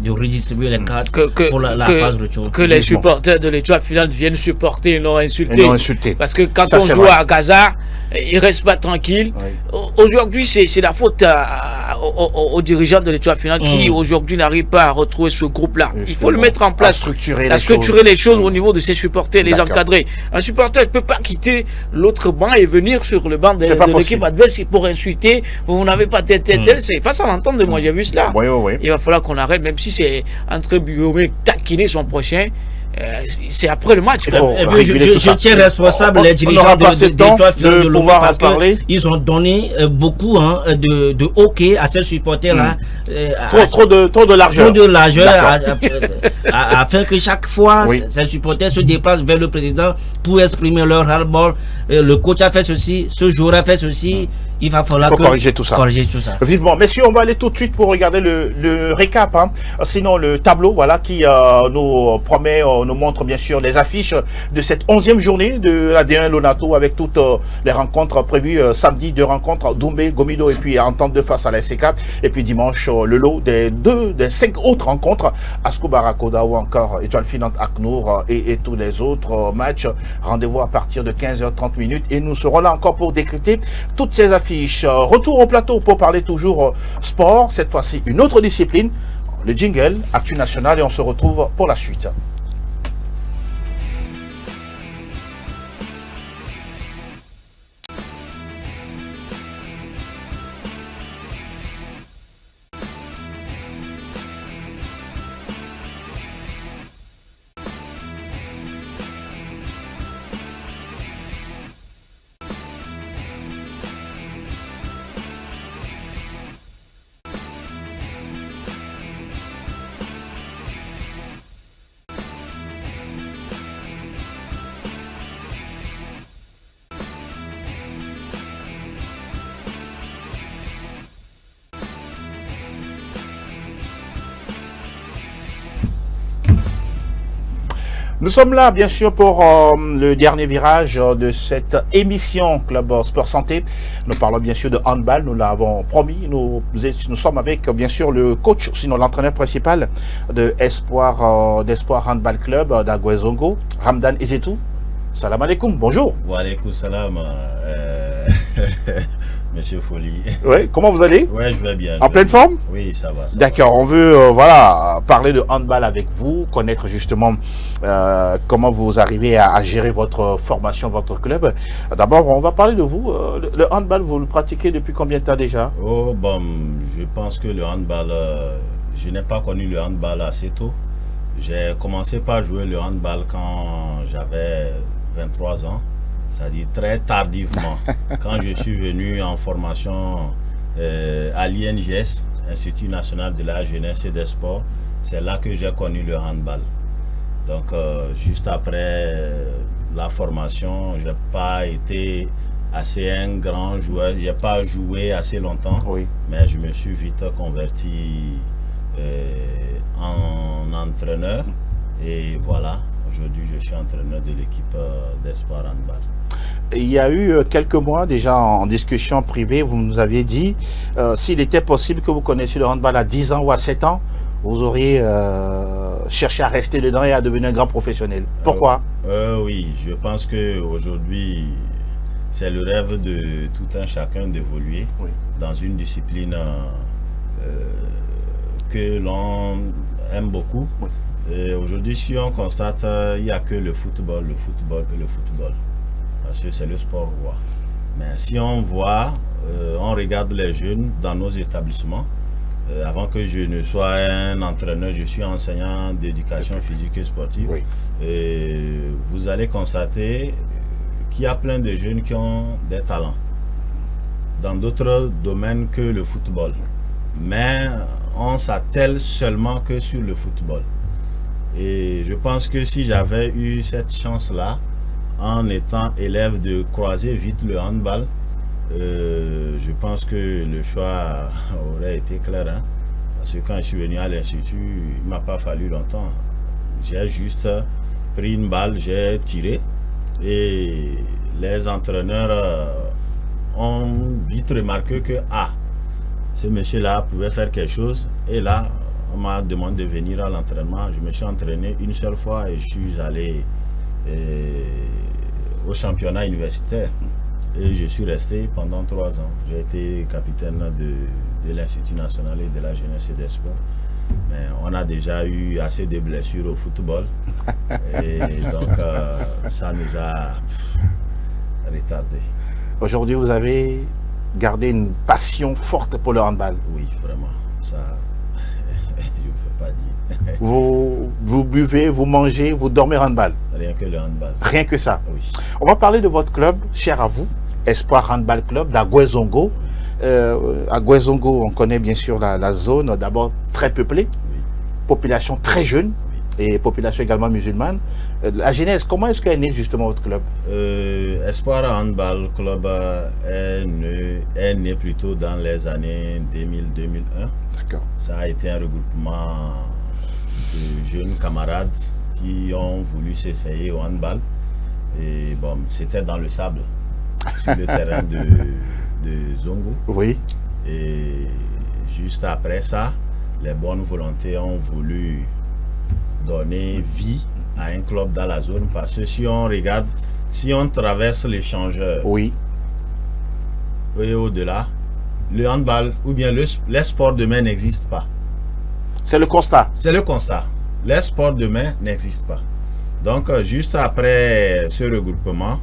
redistribuer les cartes pour la phase retour. Que les supporters de l'étoile finale viennent supporter et non insulter. Parce que quand on joue à Gaza, ils restent pas tranquilles. Aujourd'hui, c'est la faute aux dirigeants de l'étoile finale qui aujourd'hui n'arrivent pas à retrouver ce groupe-là. Il faut le mettre en place, structurer les choses au niveau de ses supporters, les encadrer. Un supporter ne peut pas quitter l'autre banc et venir sur le banc de l'équipe adverse pour insulter. Vous n'avez pas tel. C'est face à l'entente de moi, j'ai vu cela. Il va falloir qu'on arrête, même si c'est entre guillemets taquiner son prochain. C'est après le match. Je tiens responsable les dirigeants de l'étoile finale de Lomé parce qu'ils ont donné beaucoup de hockey à ces supporters-là. Trop de largeur. Trop de largeur afin que chaque fois ces supporters se déplacent vers le président pour exprimer leur ras-le-bol. Le coach a fait ceci, ce joueur a fait ceci. Il va falloir corriger tout ça. Vivement. Messieurs, on va aller tout de suite pour regarder le récap. Sinon, le tableau qui nous promet, nous montre bien sûr les affiches de cette 11e journée de la D1 Lonato avec toutes les rencontres prévues samedi, 2 rencontres, Doumbé, Gomido et puis Entente de face à la SCK. Et puis dimanche, le lot des 5 autres rencontres, Asco Barakoda ou encore Étoile Filante Aknour et tous les autres matchs. Rendez-vous à partir de 15h30 et nous serons là encore pour décrypter toutes ces affiches. Retour au plateau pour parler toujours sport, cette fois-ci une autre discipline, le jingle, Actu National, et on se retrouve pour la suite. Nous sommes là, bien sûr, pour le dernier virage de cette émission Club Sport Santé. Nous parlons bien sûr de handball, nous l'avons promis. Nous sommes avec, bien sûr, le coach, sinon l'entraîneur principal de d'Espoir Handball Club d'Aguezongo, Ramdan Ezetou. Salam alaikum, bonjour. Wa alaikum salam. Monsieur Folly. Oui, comment vous allez? Oui, je vais bien. En pleine forme? Oui, ça va. D'accord, on veut parler de handball avec vous, connaître justement comment vous arrivez à gérer votre formation, votre club. D'abord, on va parler de vous. Le handball, vous le pratiquez depuis combien de temps déjà? Oh, bon, je pense que le handball, je n'ai pas connu le handball assez tôt. J'ai commencé par jouer le handball quand j'avais 23 ans. C'est-à-dire très tardivement, quand je suis venu en formation à l'INGS, Institut National de la Jeunesse et des Sports, c'est là que j'ai connu le handball. Donc, juste après la formation, je n'ai pas été assez un grand joueur, je n'ai pas joué assez longtemps, mais je me suis vite converti en entraîneur et voilà, aujourd'hui je suis entraîneur de l'équipe d'Espoir Handball. Il y a eu quelques mois déjà en discussion privée, vous nous aviez dit s'il était possible que vous connaissiez le handball à 10 ans ou à 7 ans, vous auriez cherché à rester dedans et à devenir un grand professionnel. Pourquoi? Oui, je pense qu'aujourd'hui, c'est le rêve de tout un chacun d'évoluer dans une discipline que l'on aime beaucoup. Aujourd'hui, si on constate, il n'y a que le football. Parce que c'est le sport roi. Mais si on voit, on regarde les jeunes dans nos établissements. Avant que je ne sois un entraîneur, je suis enseignant d'éducation physique et sportive. Et vous allez constater qu'il y a plein de jeunes qui ont des talents dans d'autres domaines que le football. Mais on s'attelle seulement que sur le football. Et je pense que si j'avais eu cette chance-là, en étant élève, de croiser vite le handball, je pense que le choix aurait été clair. Parce que quand je suis venu à l'Institut, il ne m'a pas fallu longtemps. J'ai juste pris une balle, j'ai tiré. Et les entraîneurs ont vite remarqué que ce monsieur-là pouvait faire quelque chose. Et là, on m'a demandé de venir à l'entraînement. Je me suis entraîné une seule fois et je suis allé au championnat universitaire. Et je suis resté pendant 3 ans. J'ai été capitaine de l'Institut national et de la jeunesse et des sports. Mais on a déjà eu assez de blessures au football. Et donc, ça nous a retardé. Aujourd'hui, vous avez gardé une passion forte pour le handball. Oui, vraiment. Ça, je ne peux pas dire. Vous buvez, vous mangez, vous dormez handball. Rien que le handball. Rien que ça. Oui. On va parler de votre club, cher à vous, Espoir Handball Club d'Aguezongo. À Aguezongo, on connaît bien sûr la zone, d'abord très peuplée, Oui. population très jeune Oui. et population également musulmane. La genèse, comment est-ce qu'est né justement votre club? Espoir Handball Club est né plutôt dans les années 2000-2001. D'accord. Ça a été un regroupement de jeunes camarades qui ont voulu s'essayer au handball. Et bon, c'était dans le sable, sur le terrain de Zongo. Oui. Et juste après ça, les bonnes volontés ont voulu donner vie à un club dans la zone, parce que si on regarde, si on traverse l'échangeur Oui. et au-delà, le handball ou bien les sports de main n'existent pas. C'est le constat. C'est le constat. Les sports de main n'existent pas. Donc, juste après ce regroupement,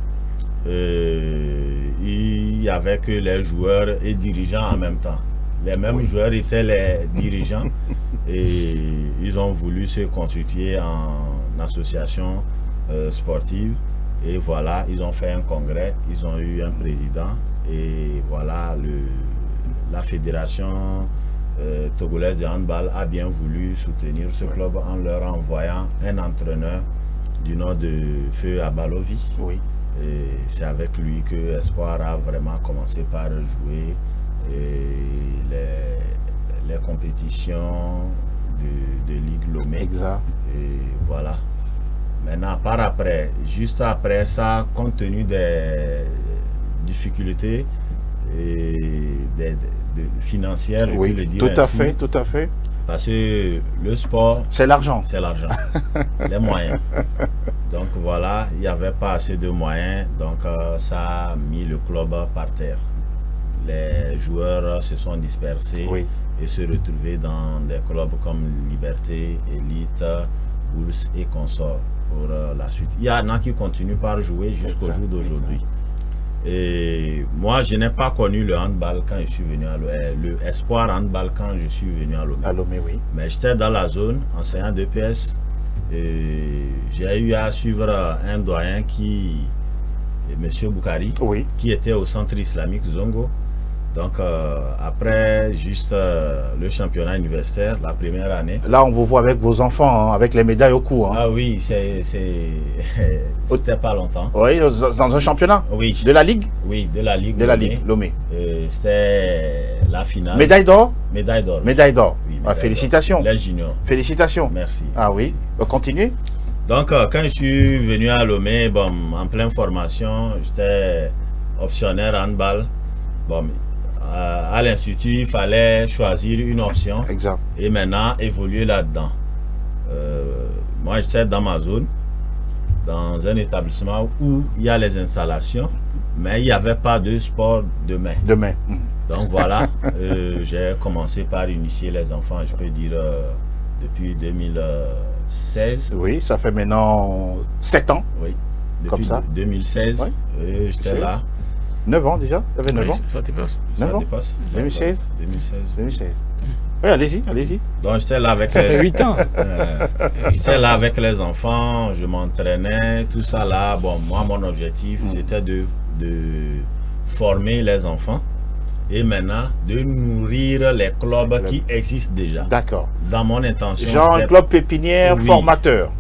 il y avait que les joueurs et dirigeants en même temps. Les mêmes joueurs étaient les dirigeants et ils ont voulu se constituer en association sportive. Et voilà, ils ont fait un congrès, ils ont eu un président et voilà, la fédération togolaise de handball a bien voulu soutenir ce club en leur envoyant un entraîneur du nom de Feu Abalovi. Oui. Et c'est avec lui que Espoir a vraiment commencé par jouer les compétitions de Ligue Lomé. Exact. Et voilà. Maintenant, par après, juste après ça, compte tenu des difficultés financières, je peux le dire tout à ainsi, fait, tout à fait. parce que le sport, C'est l'argent. c'est l'argent, les moyens. Donc voilà, il n'y avait pas assez de moyens, donc ça a mis le club par terre. Les joueurs se sont dispersés Oui. et se retrouvaient dans des clubs comme Liberté, Élite, Bourse et Consort pour la suite. Il y en a qui continuent par jouer jusqu'au Exact. jour d'aujourd'hui. Et moi, je n'ai pas connu le handball quand je suis venu à le Espoir handball quand je suis venu à Lomé. À Lomé, oui. Mais j'étais dans la zone, enseignant d'EPS. Et j'ai eu à suivre un doyen M. Boukari, Oui. qui était au centre islamique Zongo. Donc après juste le championnat universitaire, la première année. Là, on vous voit avec vos enfants, hein, avec les médailles au cou. Hein. Ah oui, c'était pas longtemps. Oui, dans un championnat Oui, de la Ligue. oui, de la Ligue. De la Lomé. Ligue, Lomé. C'était la finale. Médaille d'or. Médaille d'or. Médaille d'or. Oui, Ah, médaille félicitations. d'or. Les juniors. Félicitations. Merci. Ah oui. Continuez. Donc, quand je suis venu à Lomé, bon, en pleine formation, j'étais optionnaire handball. Bon, à l'Institut, il fallait choisir une option Exact. et maintenant évoluer là-dedans. Moi, j'étais dans ma zone, dans un établissement où il y a les installations, mais il n'y avait pas de sport de main. Demain. Donc voilà, j'ai commencé par initier les enfants, je peux dire, depuis 2016. Oui, ça fait maintenant 7 ans. Oui, depuis Comme ça. 2016, Ouais. j'étais C'est- là. 9 ans déjà. Ça fait 9 Oui, ans. ça dépasse. Ça 9 ans. dépasse. 2016. 2016. 2016. Oui, allez-y, allez-y. Donc j'étais là avec Ça fait 8 ans. j'étais là avec les enfants, je m'entraînais, tout ça là. Bon, moi, mon objectif, c'était de former les enfants et maintenant de nourrir les clubs qui existent déjà. D'accord. Dans mon intention, Genre un c'était- club pépinière Oui. formateur.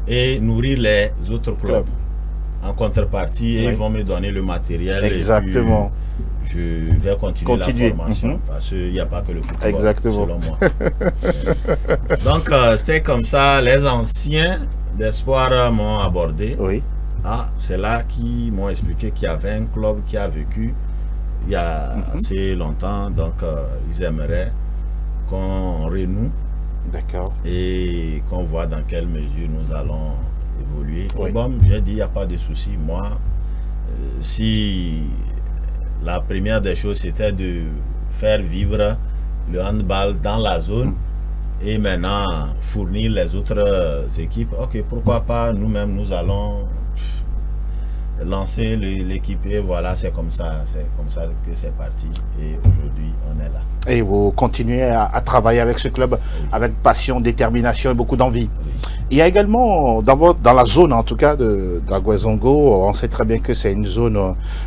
et nourrir les autres clubs. En contrepartie, Oui. ils vont me donner le matériel. et puis Exactement. je vais continuer Continuer. la formation Mhm. parce qu'il n'y a pas que le football, Exactement. selon moi. Donc, c'était comme ça. Les anciens d'Espoir m'ont abordé. Oui. Ah, c'est là qu'ils m'ont expliqué qu'il y avait un club qui a vécu il y a assez longtemps, donc ils aimeraient qu'on renoue. D'accord. Et qu'on voit dans quelle mesure nous allons évoluer. Oui. Bon, j'ai dit, il n'y a pas de souci. Moi, si la première des choses, c'était de faire vivre le handball dans la zone et maintenant fournir les autres équipes, ok, pourquoi pas, nous-mêmes, nous allons lancer l'équipe et voilà, c'est comme ça que c'est parti et aujourd'hui, on est là. Et vous continuez à travailler avec ce club avec passion, détermination et beaucoup d'envie. Il y a également, dans la zone en tout cas de Guezongo, on sait très bien que c'est une zone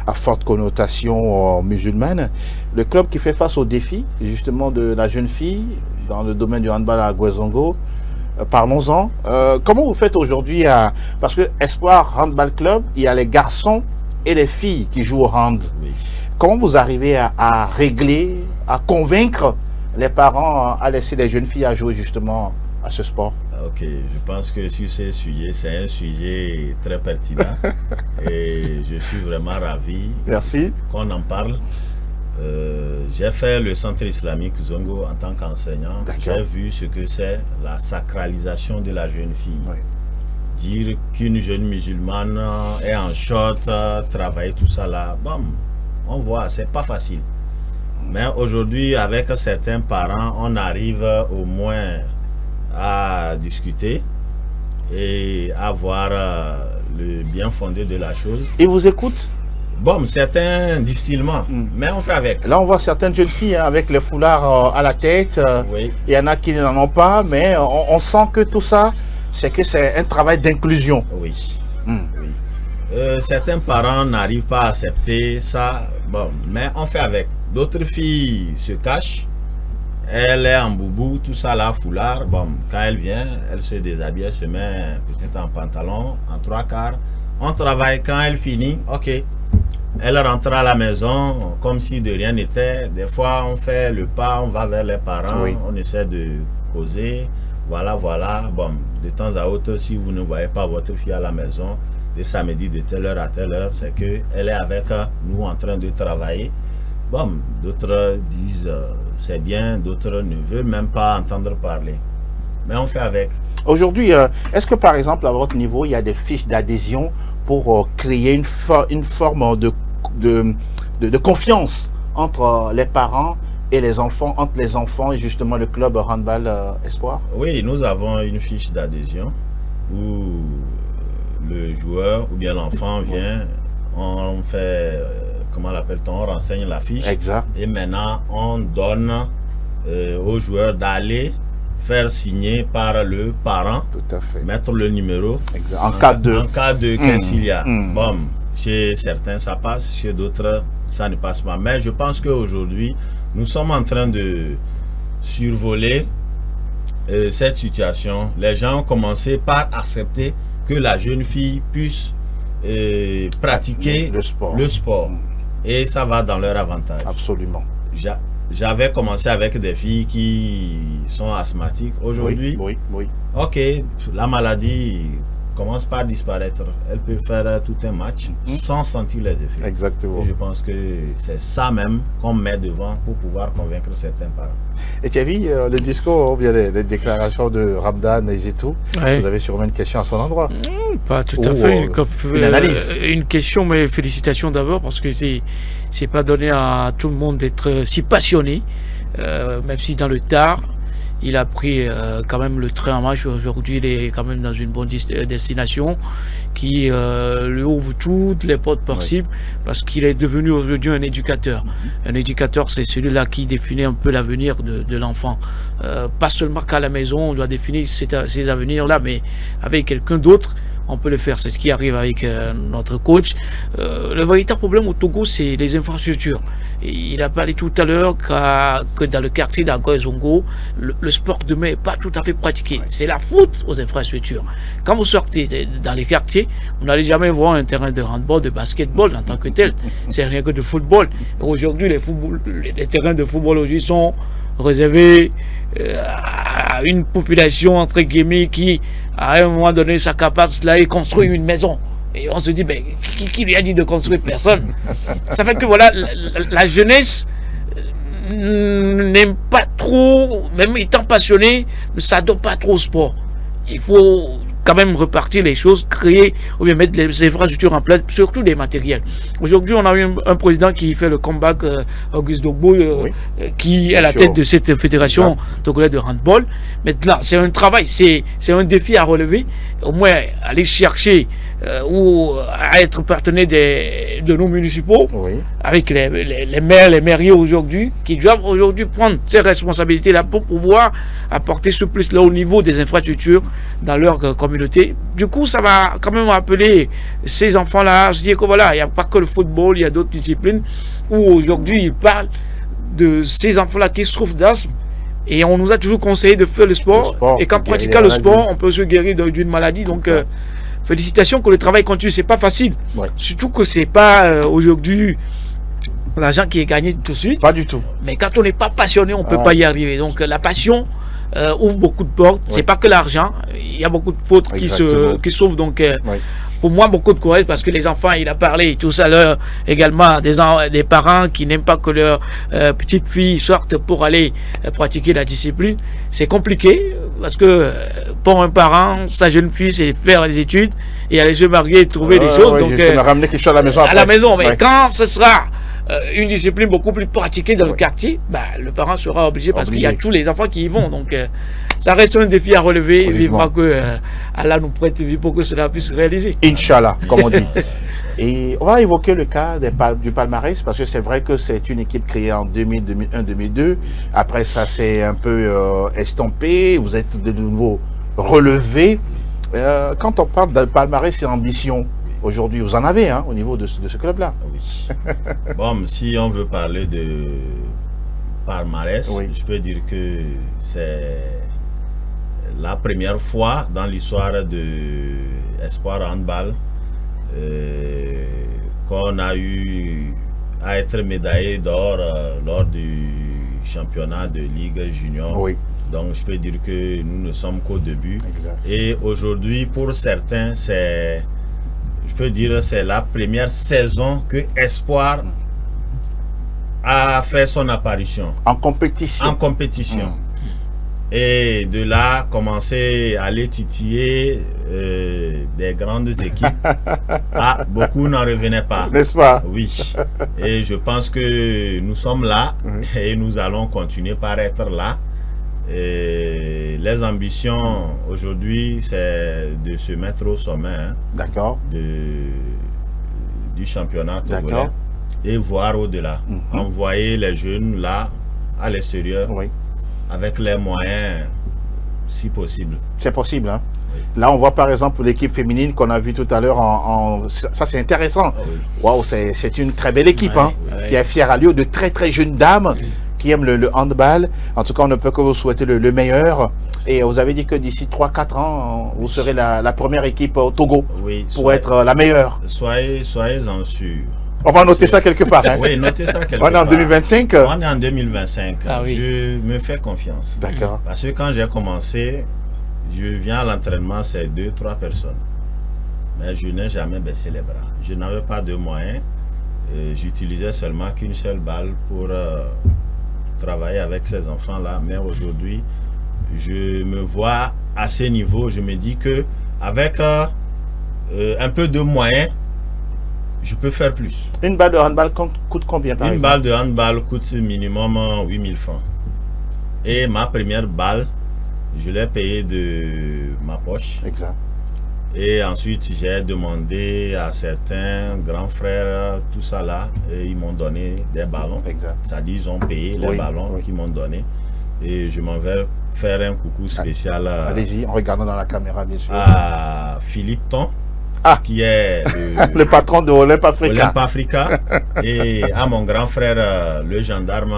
à forte connotation musulmane. Le club qui fait face au défi justement de la jeune fille dans le domaine du handball à Guezongo, parlons-en. Comment vous faites aujourd'hui parce que Espoir Handball Club, il y a les garçons et les filles qui jouent au hand. Oui. Comment vous arrivez à régler, à convaincre les parents à laisser les jeunes filles à jouer justement à ce sport? Ok, je pense que sur ce sujet, c'est un sujet très pertinent et je suis vraiment ravi qu'on en parle. J'ai fait le centre islamique Zongo en tant qu'enseignant. J'ai vu ce que c'est la sacralisation de la jeune fille. Oui. Dire qu'une jeune musulmane est en short, travailler tout ça là, bon, on voit, c'est pas facile. Mais aujourd'hui, avec certains parents, on arrive au moins à discuter et à voir le bien fondé de la chose. Ils vous écoutent? Bon, certains difficilement, mais on fait avec. Là, on voit certaines jeunes filles avec le foulard à la tête. Oui. Il y en a qui n'en ont pas, mais on sent que tout ça, c'est un travail d'inclusion. Oui. Oui. Certains parents n'arrivent pas à accepter ça, bon, mais on fait avec. D'autres filles se cachent. Elle est en boubou, tout ça là, foulard. Bon, quand elle vient, elle se déshabille, elle se met peut-être en pantalon, en 3/4. On travaille, quand elle finit, ok. Elle rentre à la maison comme si de rien n'était. Des fois, on fait le pas, on va vers les parents, on essaie de causer. Voilà. Bon, de temps à autre, si vous ne voyez pas votre fille à la maison, de samedi de telle heure à telle heure, c'est qu'elle est avec nous en train de travailler. Bon, d'autres disent c'est bien, d'autres ne veulent même pas entendre parler. Mais on fait avec. Aujourd'hui, est-ce que par exemple à votre niveau, il y a des fiches d'adhésion pour créer une forme de confiance entre les parents et les enfants, entre les enfants et justement le club Handball Espoir? Oui, nous avons une fiche d'adhésion où le joueur ou bien l'enfant vient, on fait... comment l'appelle-t-on, on renseigne la fiche. Exact. Et maintenant, on donne aux joueurs d'aller faire signer par le parent. Tout à fait. Mettre le numéro. Exact. En cas de quinzilia. Bon, chez certains, ça passe. Chez d'autres, ça ne passe pas. Mais je pense qu'aujourd'hui, nous sommes en train de survoler cette situation. Les gens ont commencé par accepter que la jeune fille puisse pratiquer le sport. Et ça va dans leur avantage. Absolument. J'avais commencé avec des filles qui sont asthmatiques. Aujourd'hui, oui. Ok, la maladie commence par disparaître. Elle peut faire tout un match sans sentir les effets. Exactement. Et je pense que c'est ça même qu'on met devant pour pouvoir convaincre certains parents. Et tu as vu le discours, ou bien les déclarations de Ramdan et Zetou? Vous avez sûrement une question à son endroit? Pas tout à fait. Une analyse. Une question, mais félicitations d'abord, parce que c'est pas donné à tout le monde d'être si passionné, même si dans le tard, il a pris quand même le train en marche. Aujourd'hui, il est quand même dans une bonne destination qui lui ouvre toutes les portes possibles, parce qu'il est devenu aujourd'hui un éducateur. Un éducateur, c'est celui-là qui définit un peu l'avenir de l'enfant. Pas seulement qu'à la maison, on doit définir ces avenirs-là, mais avec quelqu'un d'autre, on peut le faire. C'est ce qui arrive avec notre coach. Le véritable problème au Togo, c'est les infrastructures. Et il a parlé tout à l'heure que dans le quartier d'Agoy-Zongo, le sport de main n'est pas tout à fait pratiqué. C'est la faute aux infrastructures. Quand vous sortez dans les quartiers, vous n'allez jamais voir un terrain de handball, de basketball en tant que tel. C'est rien que de football. Aujourd'hui, les terrains de football aujourd'hui sont réservés à une population entre guillemets qui à un moment donné s'accapare cela et construit une maison. Et on se dit, ben, qui lui a dit de construire? Personne. Ça fait que voilà, la jeunesse n'aime pas trop, même étant passionné, ne s'adonne pas trop au sport. Il faut quand même repartir les choses, créer ou bien mettre les infrastructures en place, surtout des matériels. Aujourd'hui, on a eu un président qui fait le comeback, Auguste Dogbo, qui est à la tête de cette fédération togolaise de handball. Maintenant, c'est un travail, c'est un défi à relever. Au moins, aller chercher ou à être partenaire de nos municipaux, avec les maires, les mairies aujourd'hui, qui doivent aujourd'hui prendre ces responsabilités-là pour pouvoir apporter ce plus-là au niveau des infrastructures dans leur communauté. Du coup, ça va quand même appeler ces enfants-là, se dire que voilà, il n'y a pas que le football, il y a d'autres disciplines où aujourd'hui ils parlent de ces enfants-là qui souffrent d'asthme. Et on nous a toujours conseillé de faire le sport et qu'en pratiquant le sport, on peut se guérir d'une maladie. Donc, félicitations que le travail continue. C'est pas facile. Surtout que c'est pas aujourd'hui l'argent qui est gagné tout de suite. Pas du tout. Mais quand on n'est pas passionné, on peut pas y arriver. Donc, la passion ouvre beaucoup de portes. C'est pas que l'argent. Il y a beaucoup de portes qui s'ouvrent. Donc, pour moi, beaucoup de courage parce que les enfants, il a parlé tout à l'heure également des parents qui n'aiment pas que leur petite fille sorte pour aller pratiquer la discipline. C'est compliqué parce que pour un parent, sa jeune fille, c'est faire les études et aller se marier et trouver des choses. Donc, ramener quelque chose à la maison. À la maison, mais quand ce sera une discipline beaucoup plus pratiquée dans le quartier, le parent sera obligé parce qu'il y a tous les enfants qui y vont. Donc, ça reste un défi à relever. Vivement que Allah nous prête vie pour que cela puisse se réaliser. Inch'Allah, comme on dit. Et on va évoquer le cas du palmarès parce que c'est vrai que c'est une équipe créée en 2000, 2001, 2002. Après, ça s'est un peu estompé. Vous êtes de nouveau relevé. Quand on parle de palmarès et ambition, aujourd'hui, vous en avez au niveau de ce club-là. Oui. Bon, si on veut parler de palmarès, je peux dire que c'est la première fois dans l'histoire de Espoir Handball qu'on a eu à être médaillé d'or lors du championnat de Ligue Junior. Donc je peux dire que nous ne sommes qu'au début. Et aujourd'hui, pour certains, c'est la première saison que Espoir a fait son apparition. En compétition. Et de là, commencer à aller titiller des grandes équipes. Beaucoup n'en revenaient pas. N'est-ce pas? Oui. Et je pense que nous sommes là et nous allons continuer par être là. Et les ambitions aujourd'hui, c'est de se mettre au sommet du championnat togolais et voir au-delà. Envoyer les jeunes là, à l'extérieur, avec les moyens, si possible. C'est possible, hein? Là, on voit par exemple l'équipe féminine qu'on a vue tout à l'heure. Ça, c'est intéressant. Waouh, c'est une très belle équipe, qui est fière à lieu de très très jeunes dames qui aiment le handball. En tout cas, on ne peut que vous souhaiter le meilleur. Et vous avez dit que d'ici 3-4 ans, vous serez la première équipe au Togo pour être la meilleure. Soyez-en sûrs. On va noter ça quelque part. Oui, notez ça quelque part. On est en 2025. On est en 2025. Je me fais confiance. D'accord. Parce que quand j'ai commencé, je viens à l'entraînement, c'est 2-3 personnes. Mais je n'ai jamais baissé les bras. Je n'avais pas de moyens. J'utilisais seulement qu'une seule balle pour travailler avec ces enfants-là. Mais aujourd'hui, je me vois à ce niveau. Je me dis que avec un peu de moyens, je peux faire plus. Une balle de handball coûte combien par exemple? Une balle de handball coûte minimum 8000 francs. Et ma première balle, je l'ai payée de ma poche. Exact. Et ensuite, j'ai demandé à certains grands frères, tout ça là, et ils m'ont donné des ballons. Exact. C'est-à-dire, ils ont payé les ballons qu'ils m'ont donné. Et je m'en vais faire un coucou spécial. Allez-y, en regardant dans la caméra, bien sûr. À Philippe Ton, qui est le patron de Olympe Africa. Et à mon grand frère, le gendarme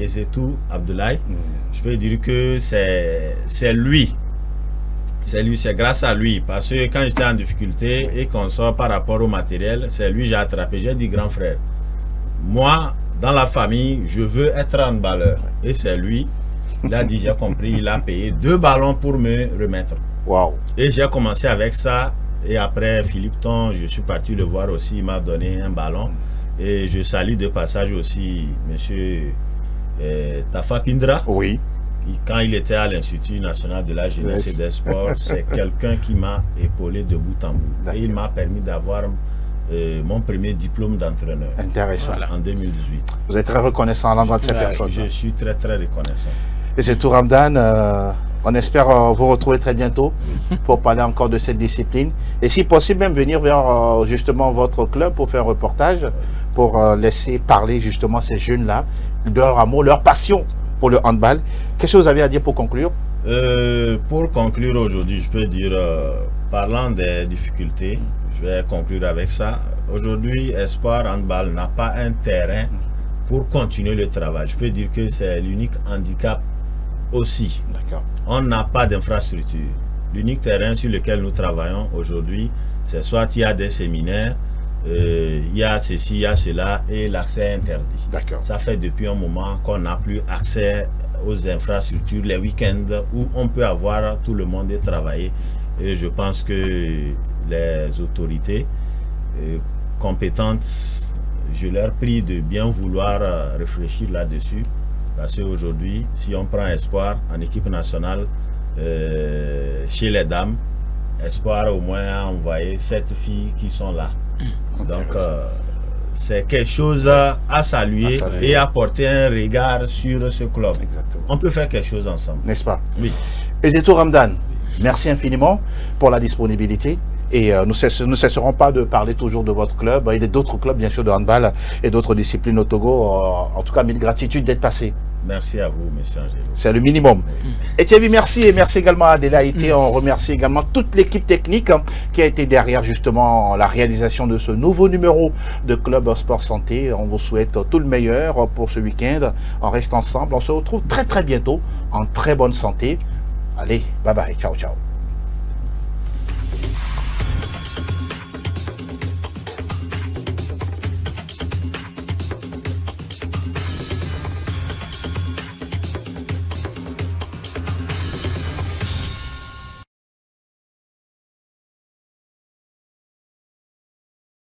Ezetou Abdoulaye. Je peux dire que c'est lui. C'est grâce à lui. Parce que quand j'étais en difficulté et qu'on sort par rapport au matériel, c'est lui que j'ai attrapé. J'ai dit, grand frère, moi, dans la famille, je veux être handballeur. Et c'est lui, il a dit, j'ai compris, il a payé 2 ballons pour me remettre. Wow. Et j'ai commencé avec ça. Et après Philippe Ton, je suis parti le voir aussi, il m'a donné un ballon. Et je salue de passage aussi monsieur Tafa Pindra. Oui. Quand il était à l'Institut national de la jeunesse et des sports, c'est quelqu'un qui m'a épaulé de bout en bout. Et il m'a permis d'avoir mon premier diplôme d'entraîneur. Intéressant. En 2018. Vous êtes très reconnaissant à l'endroit de cette personne. Je suis très très reconnaissant. Et c'est tout, Ramdan. On espère vous retrouver très bientôt pour parler encore de cette discipline. Et si possible, même venir vers justement votre club pour faire un reportage, pour laisser parler justement ces jeunes-là, leur amour, leur passion pour le handball. Qu'est-ce que vous avez à dire pour conclure? Pour conclure aujourd'hui, je peux dire, parlant des difficultés, je vais conclure avec ça. Aujourd'hui, Espoir Handball n'a pas un terrain pour continuer le travail. Je peux dire que c'est l'unique handicap aussi. On n'a pas d'infrastructure. L'unique terrain sur lequel nous travaillons aujourd'hui, c'est soit il y a des séminaires, il y a ceci, il y a cela, et l'accès est interdit. Ça fait depuis un moment qu'on n'a plus accès aux infrastructures les week-ends où on peut avoir tout le monde et travailler. Et je pense que les autorités compétentes, je leur prie de bien vouloir réfléchir là-dessus. Parce qu'aujourd'hui, si on prend Espoir en équipe nationale, chez les dames, Espoir au moins a envoyé 7 filles qui sont là. Donc, c'est quelque chose à saluer et à porter un regard sur ce club. On peut faire quelque chose ensemble. N'est-ce pas? Oui. Et c'est tout, Ramdan. Merci infiniment pour la disponibilité. Et nous ne cesserons pas de parler toujours de votre club et d'autres clubs, bien sûr, de handball et d'autres disciplines au Togo. En tout cas, mille gratitudes d'être passé. Merci à vous, monsieur Angelo. C'est le minimum. Et Thierry, merci. Et merci également à Adélaïté. On remercie également toute l'équipe technique qui a été derrière justement la réalisation de ce nouveau numéro de Club Sport Santé. On vous souhaite tout le meilleur pour ce week-end. On reste ensemble. On se retrouve très très bientôt en très bonne santé. Allez, bye bye. Ciao, ciao.